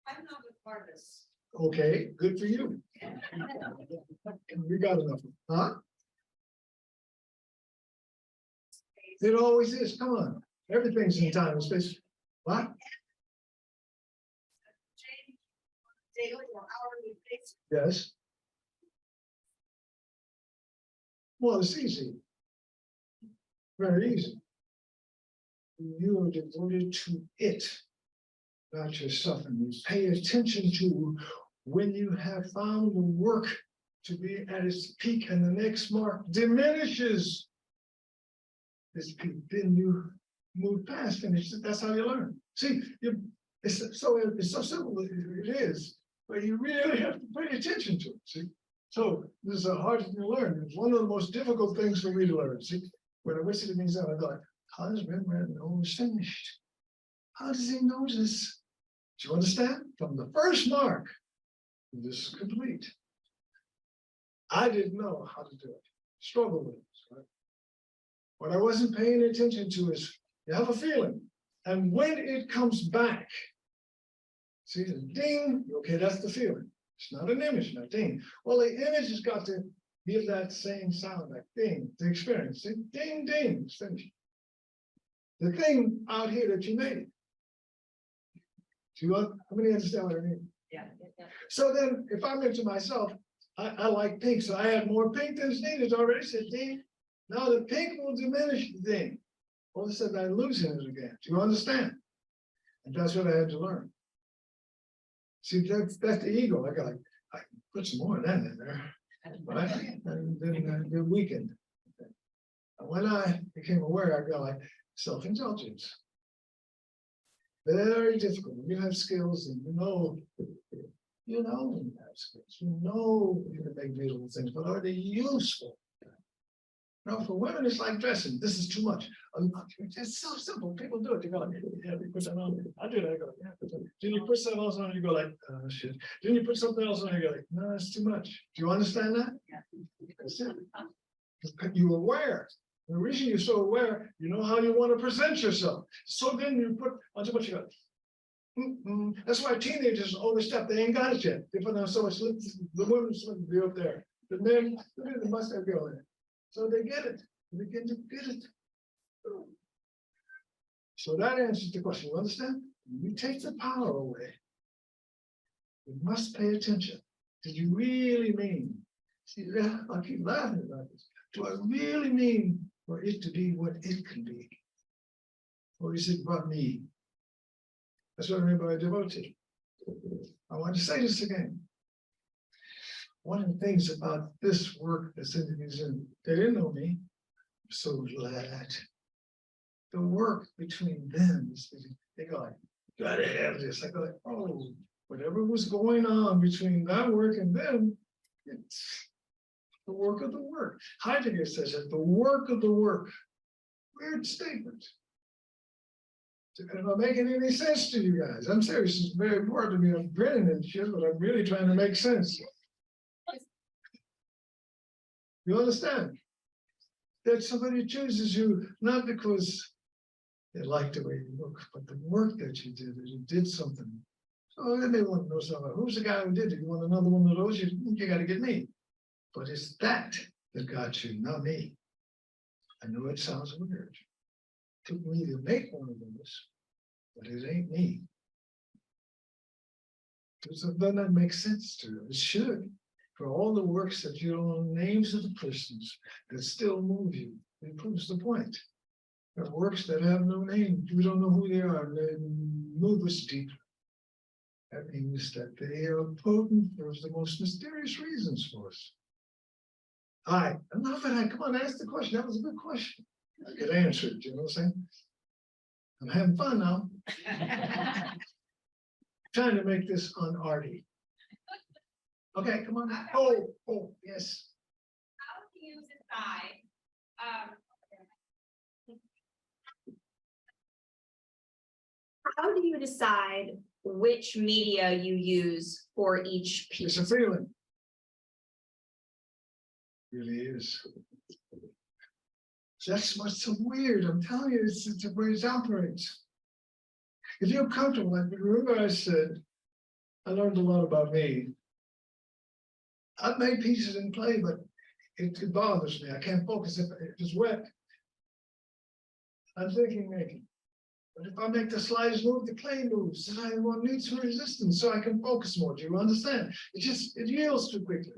I'm not a artist. okay, good for you. We got enough, huh? It always is, come on, everything's in time and space. What? Change daily or hourly basis. Yes. Well, it's easy. Very easy. You are devoted to it, not yourself, and you pay attention to when you have found the work to be at its peak and the next mark diminishes this peak, then you move past, finish it. That's how you learn. See, it's so simple, it is, but you really have to pay attention to it. See, so this is a hard thing to learn. It's one of the most difficult things for me to learn. See, when I whistled things out, I thought, how does Rembrandt know it's finished? How does he know this? Do you understand? From the first mark, this is complete. I didn't know how to do it. Struggle with it. Right? What I wasn't paying attention to is you have a feeling, and when it comes back, see the ding. Okay, that's the feeling. It's not an image, not ding. Well, the image has got to give that same sound, like ding, the experience. See, ding, ding, it's finished. The thing out here that you made. Do you how many understand what I mean? Yeah. So then, if I'm into myself, I like pink, so I add more pink than is needed. Already said ding. Now the pink will diminish the ding. All of a sudden, I'm losing it again. Do you understand? And that's what I had to learn. See, that's the ego. I can put some more of that in there, right? And then the weekend. And when I became aware, I got like self-indulgence. Very difficult. When you have skills and you know you have skills, you know you can make beautiful things, but are they useful? Now, for women, it's like dressing. This is too much. It's so simple. People do it. They go like, yeah, they put that on. I do that. I go, yeah. Then you put something else on, you go like, oh, shit. Then you put something else on, you go like, no, it's too much. Do you understand that? Yeah. That's it. You're aware. The reason you're so aware, you know how you want to present yourself. So then you put on too much, you go, That's why teenagers overstep. They ain't got it yet. They put on so much. The women's be up there. The men, they must have go in. So they get it. They begin to get it. So that answers the question. You understand? When you take the power away, you must pay attention. Did you really mean? See, I keep laughing about this. Do I really mean for it to be what it can be? Or is it about me? That's what I mean by devotee. I want to say this again. One of the things about this work that's in the museum, they didn't know me. I'm so glad. The work between them is, they go like, gotta have this. I go like, oh, whatever was going on between that work and them, it's the work of the work. Heidegger says it, the work of the work. Weird statement. Am I making any sense to you guys? I'm serious, it's very important to me. I'm grinning and shit, but I'm really trying to make sense. You understand? That somebody chooses you not because they like the way you look, but the work that you did something. So then they want to know something. Who's the guy who did it? You want another one of those? You got to get me. But it's that got you, not me. I know it sounds weird. It took me to make one of those, but it ain't me. Doesn't that make sense to you? It should. For all the works that you don't know names of the persons that still move you, it proves the point. There are works that have no name, you don't know who they are, and they move us deeply. That means that they are potent for the most mysterious reasons for us. All right, enough of that. Come on, ask the question. That was a good question. I could answer it, you know what I'm saying? I'm having fun now. Trying to make this unarty. Okay, come on. Oh, yes. How do you decide? How do you decide which media you use for each It's piece? a feeling. really is. That's what's so weird. I'm telling you, it's the way it operates. If you're comfortable, like remember I said, I learned a lot about me. I've made pieces in clay, but it bothers me. I can't focus if it's wet. I'm thinking making. But if I make the slides move, the clay moves, and I want need some resistance so I can focus more. Do you understand? It yields too quickly.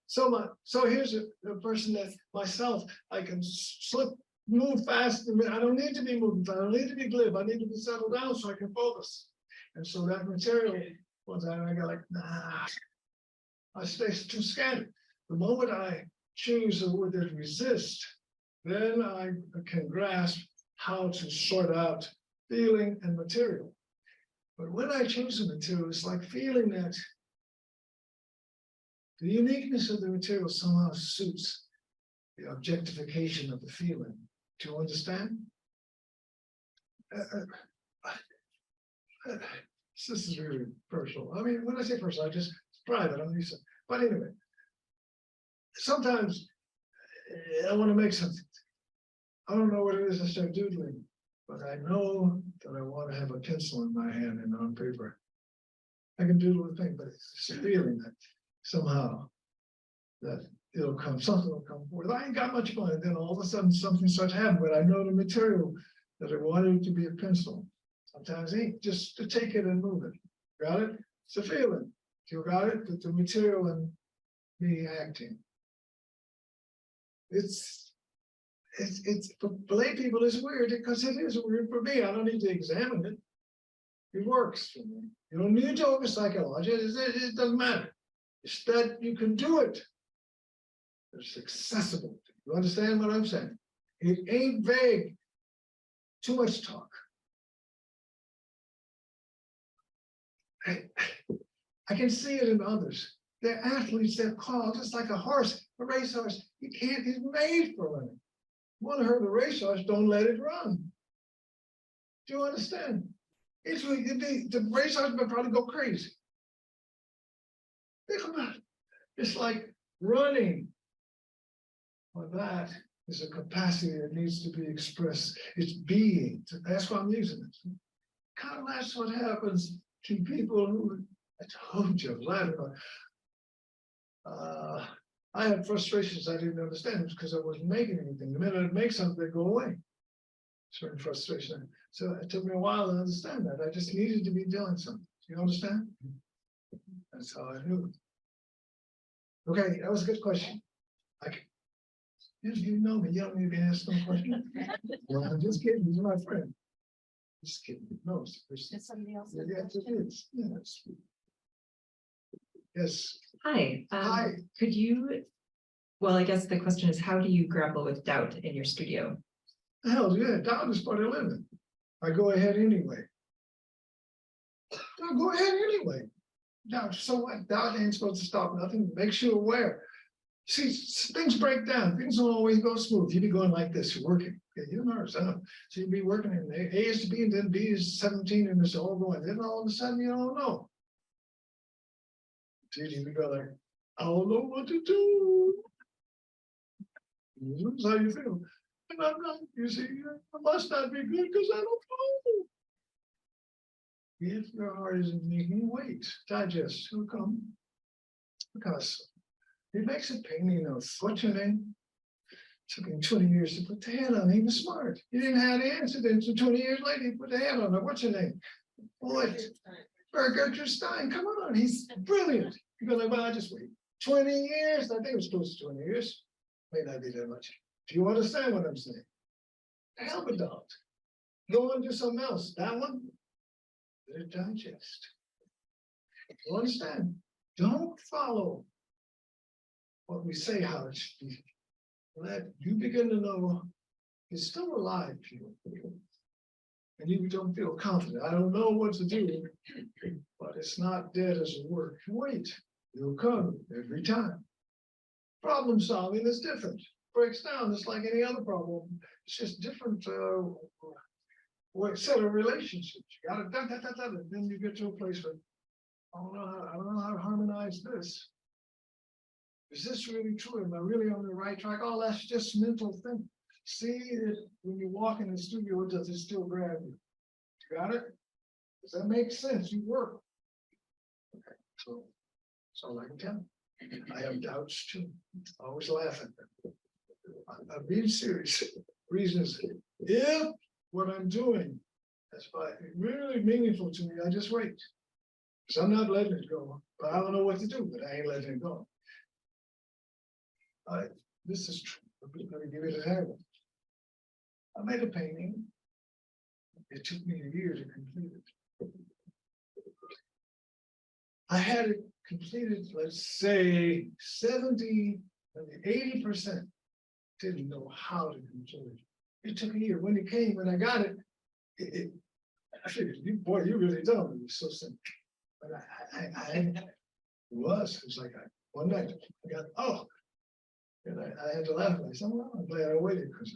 So here's a person that myself, I can slip, move fast. I don't need to be moving fast. I don't need to be glib. I need to be settled down so I can focus. And so that material, one time I got like, nah, I stay too scattered. The moment I choose the word that resist, then I can grasp how to sort out feeling and material. But when I choose a material, it's like feeling that the uniqueness of the material somehow suits the objectification of the feeling. Do you understand? This is really personal. I mean, when I say personal, I just it's private. I'm used to, but anyway, sometimes I want to make something. I don't know what it is I start doodling, but I know that I want to have a pencil in my hand and on paper. I can doodle a thing, but it's just a feeling that somehow that it'll come, something will come forth. I ain't got much fun, and then all of a sudden something starts happening, but I know the material that I wanted to be a pencil. Sometimes ink, just to take it and move it. Got it? It's a feeling. You got it? That the material and me acting. It's for lay people it's weird because it is weird for me. I don't need to examine it. It works for me. You don't need to over psychology. It doesn't matter. It's that you can do it. It's accessible. You understand what I'm saying? It ain't vague. Too much talk. I can see it in others. They're athletes, they're called just like a horse, a racehorse. You can't, he's made for running. You want to hurt a racehorse, don't let it run. Do you understand? The racehorse would probably go crazy. Think about it. It's like running. Well, that is a capacity that needs to be expressed. It's being. That's why I'm using it. Kind of that's what happens to people who, I told you, I had frustrations I didn't understand because I wasn't making anything. The minute I make something, they go away. Certain frustration. So it took me a while to understand that. I just needed to be doing something. Do you understand? That's how I knew it. Okay, that was a good question. You know me, you don't need to ask no question. Well, I'm just kidding, you're my friend. Just kidding. No, Is somebody else? yeah, it is. Yes. Yes. Hi. Hi. Could you, well, I guess the question is, how do you grapple with doubt in your studio? Hell yeah, doubt is part of living. I go ahead anyway. I go ahead anyway. Doubt, so what? Doubt ain't supposed to stop nothing. Makes you aware. See, things break down. Things don't always go smooth. You be going like this, you're working. Okay, you're nervous, I know. So you be working and A is to B and then B is 17 and it's all going. Then all of a sudden you don't know. Dude, you go like, I don't know what to do. That's how you feel. And I'm not, you see, I must not be good because I don't know. If your heart isn't making, wait, digest, it'll come. Because it makes it pain, you know. What's your name? It took him 20 years to put the head on. He was smart. He didn't have the answer. Then so 20 years later, he put the head on it. What's your name? Boy, Gertrude Stein. Come on, he's brilliant. You go like, well, I just wait. 20 years. I think it was close to 20 years. May not be that much. Do you understand what I'm saying? Hell of a doubt. Go and do something else. That one, let it digest. You understand? Don't follow what we say how it should be. Let you begin to know it's still alive, people. And you don't feel confident. I don't know what to do, but it's not dead as a word. Wait, it'll come every time. Problem solving is different. Breaks down just like any other problem. It's just different set of relationships. You got to and then you get to a place where I don't know how to harmonize this. Is this really true? Am I really on the right track? Oh, that's just mental thing. See it when you walk in the studio, does it still grab you? Got it? Does that make sense? You work. Okay, so that's all I can tell. I have doubts too. I always laugh at them. I'm being serious. Reason is, if what I'm doing is really meaningful to me, I just wait. Because I'm not letting it go. But I don't know what to do, but I ain't letting it go. This is true. Let me give you an example. I made a painting. It took me a year to complete it. I had it completed, let's say 70, maybe 80%. Didn't know how to complete it. It took a year. When it came, when I got it, I figured, boy, you really done. It was so simple. But it was like one night I got, and I had to laugh. I said, well, I'm glad I waited because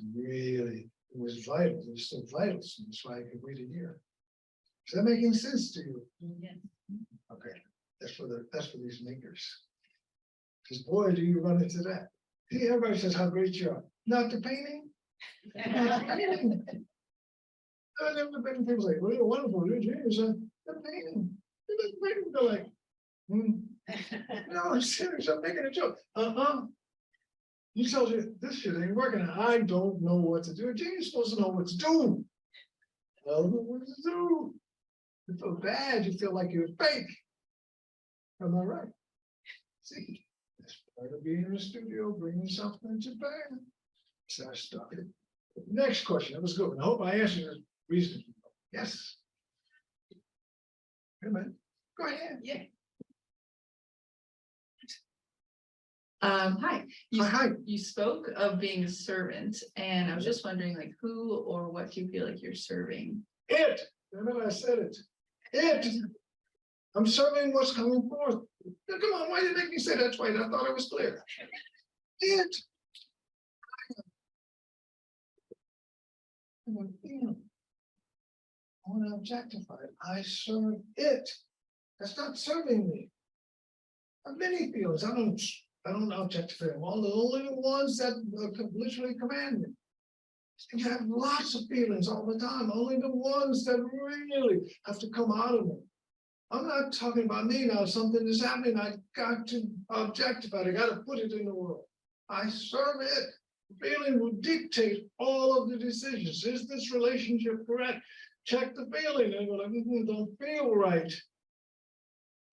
it was vital. It was still vital. So that's why I could wait a year. Is that making sense to you? Yes. Okay, that's for these makers. Because boy, do you run into that. See, everybody says how great you are. Not the painting. Not the painting. I never been people say, well, you're wonderful, you're genius. The painting. The painting. They're like, no, I'm serious. I'm making a joke. You told you this shit ain't working. I don't know what to do. A genius is supposed to know what to do. I don't know what to do. You feel bad. You feel like you're fake. Am I right? See, that's part of being in the studio, bringing something to bear. So I started. Next question. That was good. I hope I answered it reasonably. Yes. Hey, man. Go ahead. Yeah. Hi. Hi. You spoke of being a servant, and I was just wondering, like, who or what do you feel like you're serving? It. Remember I said it. It. I'm serving what's coming forth. Now, come on, why did you make me say that twice? I thought it was clear. It. I want to objectify it. I serve it. That's not serving me. I have many feelings. I don't objectify them. All the only ones that literally command me. You have lots of feelings all the time. Only the ones that really have to come out of me. I'm not talking about me now. Something is happening. I got to objectify it. I got to put it in the world. I serve it. Feeling will dictate all of the decisions. Is this relationship correct? Check the feeling. And go like, don't feel right.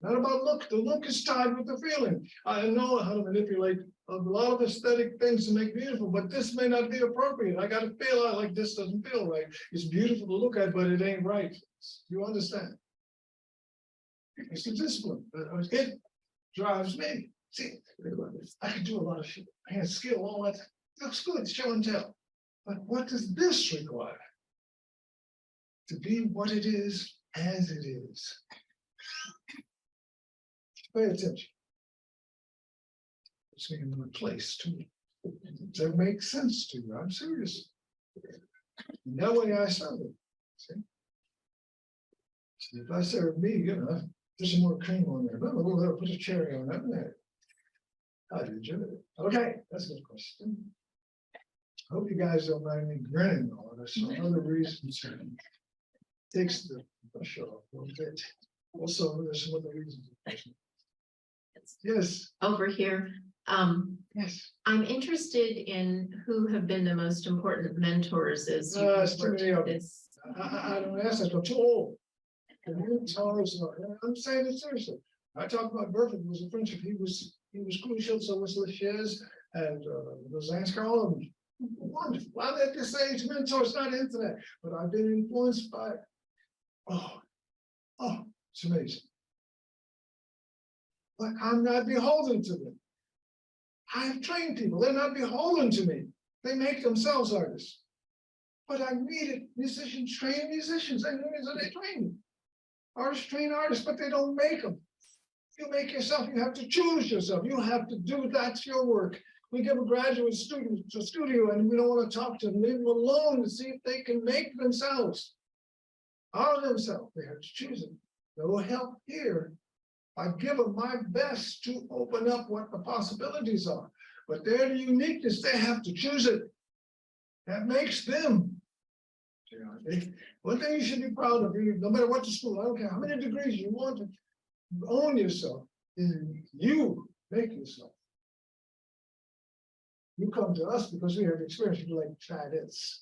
Not about look. The look is tied with the feeling. I know how to manipulate a lot of aesthetic things to make beautiful, but this may not be appropriate. I got to feel like this doesn't feel right. It's beautiful to look at, but it ain't right. You understand? It's a discipline. It drives me. See, I can do a lot of shit. I have skill, all that. It looks good, show and tell. But what does this require? To be what it is as it is. Pay attention. It's in a place too. Does that make sense to you? I'm serious. And that way I serve it. See? So if I serve me, there's some more cream on there. We'll put a cherry on that there. How did you do it? Okay, that's a good question. I hope you guys don't mind me grinning on us. Some other reasons takes the brush off a little bit. Also, there's some other reasons. Yes. Over here. Yes. I'm interested in who have been the most important mentors as you It's too worked many with of them. this. I don't ask that, I'm too old. I'm saying it seriously. I talked about Burford was a friendship. He was crucial. So was Lachez and Lozanska, all of them. Wonderful. I let this age mentors, not internet, but I've been influenced by. It's amazing. But I'm not beholden to them. I have trained people. They're not beholden to me. They make themselves artists. But I needed musicians train musicians. And they train. Artists train artists, but they don't make them. You make yourself, you have to choose yourself. You have to do, that's your work. We give a graduate student to a studio and we don't want to talk to them, leave them alone to see if they can make themselves. Out of themselves, they have to choose it. No help here. I give them my best to open up what the possibilities are, but their uniqueness, they have to choose it. That makes them. You know, one thing you should be proud of, no matter what the school, I don't care how many degrees you want to own yourself, is you make yourself. You come to us because we have experience. You're like, try this.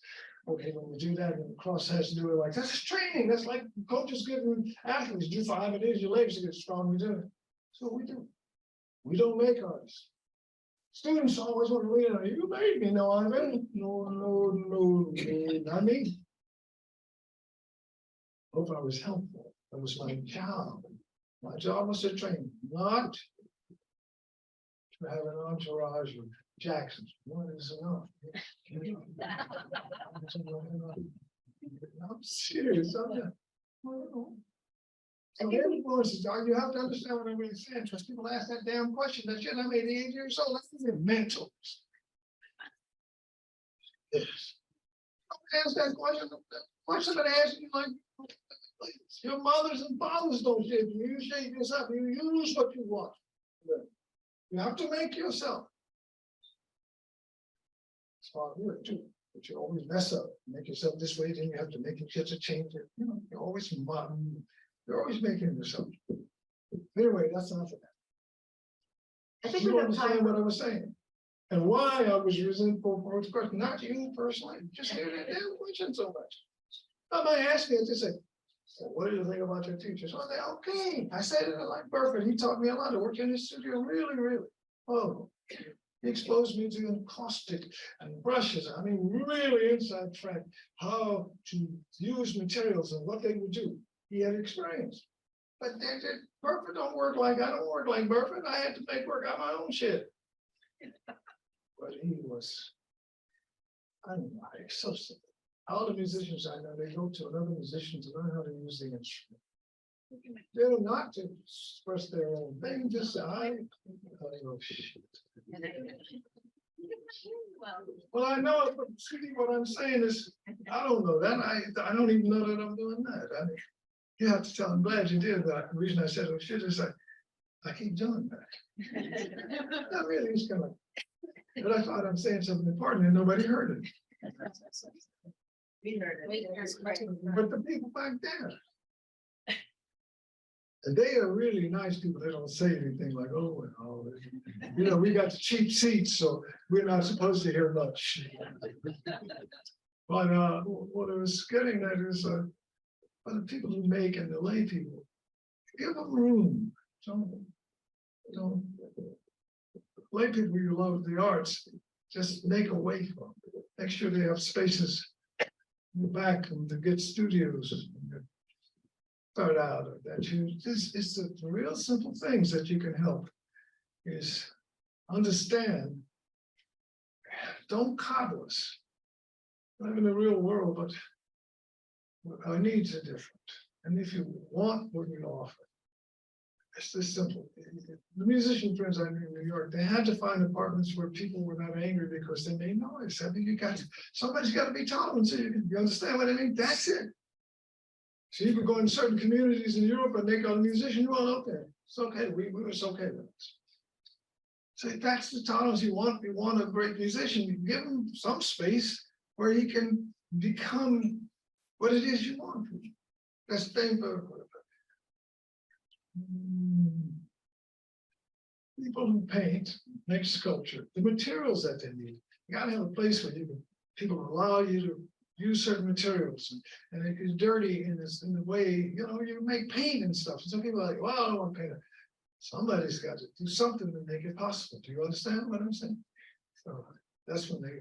Okay, when we do that, and the cross has to do it like that's training. That's like coaches giving athletes do 5 days, your legs to get strong. We do it. So we do. We don't make ours. Students always want to read it. You made me. No, I didn't. No, not me. Hope I was helpful. That was my job. My job was to train, not to have an entourage of Jacksons. One is enough. I'm serious. So their influences are, you have to understand what I'm really saying, because people ask that damn question, that shit, I'm 88 years old, that's their mentors. Yes. Don't ask that question, the question that I ask you, like, your mothers and fathers don't shape you, you shape yourself, you use what you want. You have to make yourself. It's hard work too, but you always mess up, make yourself this way, then you have to make it just a change. You know, you're always making yourself. Anyway, that's enough of that. I think You we have understand time. what I was saying, and why I was resentful for this question, not you personally, just hear that damn question so much. I might ask you to say, well, what do you think about your teachers? Oh, they're okay. I said it like Burford. He taught me a lot. I worked in his studio, really. Oh, he exposed me to caustic and brushes. I mean, really inside track how to use materials and what they would do. He had experience. But Burford don't work like I don't work like Burford. I had to make work out my own shit. But he was, I don't know, so simple. All the musicians I know, they go to another musician to learn how to use the instrument. They're not to express their own thing, just oh shit. Well, I know it, but see, what I'm saying is, I don't know that. I don't even know that I'm doing that. I mean, you have to tell, I'm glad you did that. The reason I said oh shit is I keep doing that. Not really, it's kind of, but I thought I'm saying something important and nobody heard it. We heard it. But the people back there. And they are really nice people. They don't say anything like, oh, you know, we got the cheap seats, so we're not supposed to hear much. But what I was getting at is the people who make and the lay people, give them room. Don't lay people you love the arts, just make a way for them. Make sure they have spaces in the back and to get studios. Start out that you it's the real simple things that you can help is understand. Don't coddle us. Live in the real world, but our needs are different. And if you want what we offer, it's this simple. The musician friends I knew in New York, they had to find apartments where people were not angry because they made noise. I mean, somebody's got to be tolerant, so you understand what I mean? That's it. So you could go in certain communities in Europe and they got a musician, well, okay, it's okay, we were okay with it. So that's the tolerance you want. You want a great musician, you give him some space where he can become what it is you want. That's the thing for people who paint, make sculpture, the materials that they need. You gotta have a place where people allow you to use certain materials, and it is dirty in the way, you know, you make paint and stuff. Some people are like, well, I don't want to paint it. Somebody's got to do something to make it possible. Do you understand what I'm saying? So that's when they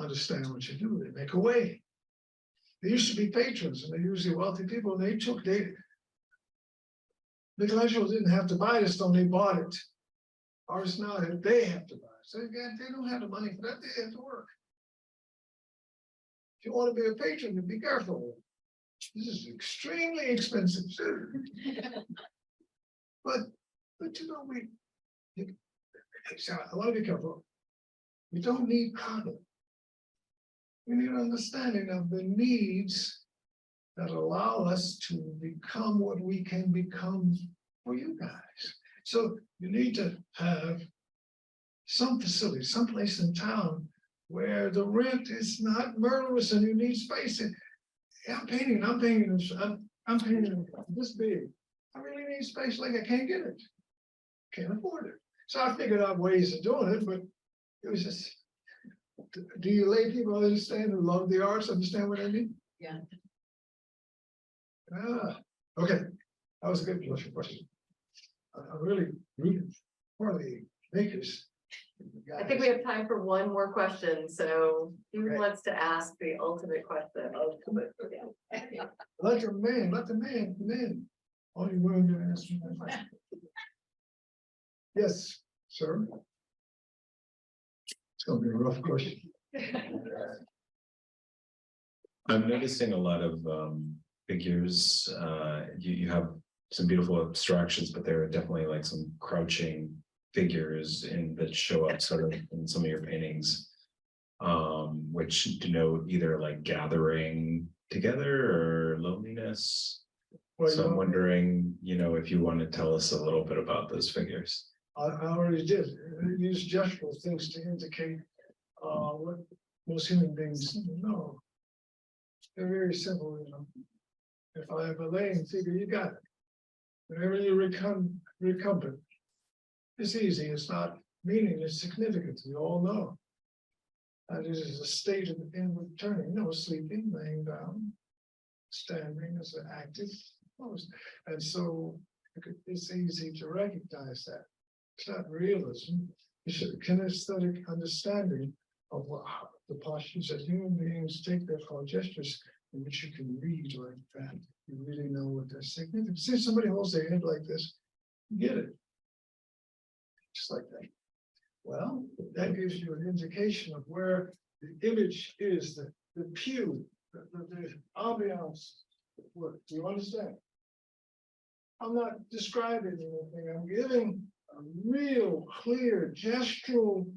understand what you do. They make a way. They used to be patrons, and they're usually wealthy people, and Michelangelo didn't have to buy the stone, they bought it. Artists now, they have to buy it. So again, they don't have the money for that, they have to work. If you want to be a patron, then be careful. This is extremely expensive. but you know, I want to be careful. We don't need coddling. We need an understanding of the needs that allow us to become what we can become for you guys. So you need to have some facility, someplace in town where the rent is not murderous and you need space. And I'm painting this, I'm painting this big. I really need space, like I can't get it. Can't afford it. So I figured out ways of doing it, but it was just, do you lay people understand who love the arts, understand what I mean? Yeah. Okay, that was a good question. I'm really rooting for the makers. I think we have time for one more question, so who Okay. wants to ask the ultimate question? Let the man. Only women can answer that question. Yes, sir. It's gonna be a rough question. I'm noticing a lot of figures. You have some beautiful abstractions, but there are definitely like some crouching figures that show up sort of in some of your paintings, which denote either like gathering together or loneliness. Well, So I'm wondering, if you want to tell us a little bit about those figures. I already did use gestural things to indicate what most human beings know. They're very simple, If I have a laying figure, you got it. Whenever you recumbent, it's easy. It's not meaningless, significant. We all know. And it is a state of inward turning, sleeping, laying down, standing as an active pose. And so it's easy to recognize that. It's not realism. It's a kinesthetic understanding of the postures that human beings take. They're called gestures in which you can read like that. You really know what they're significant. See, somebody holds their head like this, you get it. Just like that. Well, that gives you an indication of where the image is, the pew, the ambiance. What do you understand? I'm not describing anything. I'm giving a real clear gestural.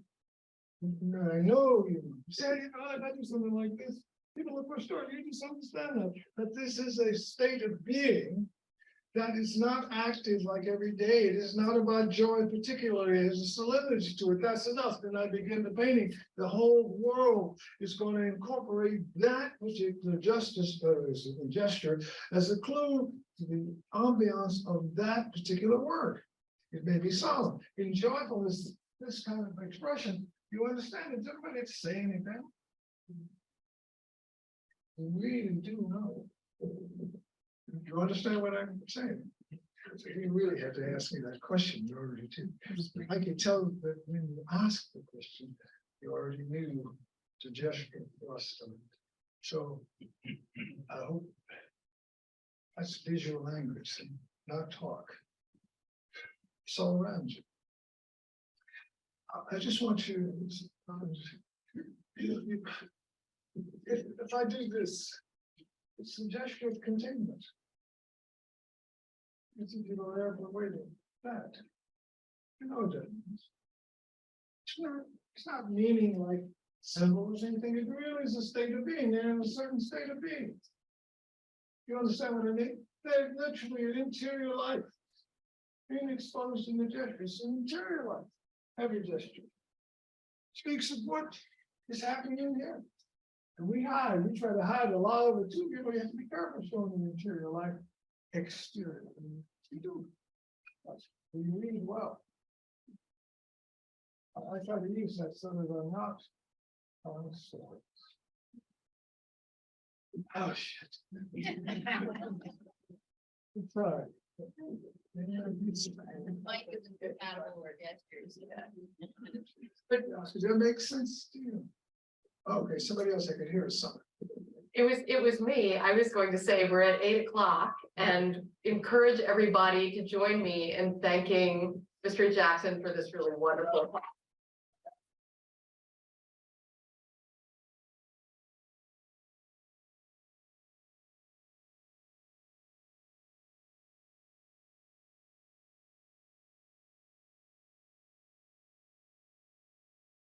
I know you say, if I do something like this, people look for sure. You just understand that this is a state of being that is not active like every day. It is not about joy particularly. There's a solemnity to it. That's enough. Then I begin the painting. The whole world is going to incorporate that particular gesture as a clue to the ambiance of that particular work. It may be solemn. In joyfulness, this kind of expression, you understand it. Everybody to say anything. You really do know. You understand what I'm saying? So you really have to ask me that question in order to. I can tell that when you ask the question, you already knew the gesture thrust of it. So I hope that's visual language, not talk. It's all around you. I just want you. If I do this, it's a gesture of containment. It's if you go there for waiting. That. That. It's not meaning like symbols or anything. It really is a state of being. They're in a certain state of being. You understand what I mean? They're literally an interior life. Being exposed in the gesture. It's an interior life. Every gesture speaks of what is happening in here. And we try to hide a lot of it too. You have to be careful showing the interior life exterior. You do. You read well. I try to use that so that I'm not on story. Oh shit. It's all right. Mike is a good animal or gestures, yeah. But does that make sense to you? Okay, somebody else I could hear something. It was me. I was going to say we're at 8 o'clock and encourage everybody to join me in thanking Mr. Jackson for this really wonderful talk.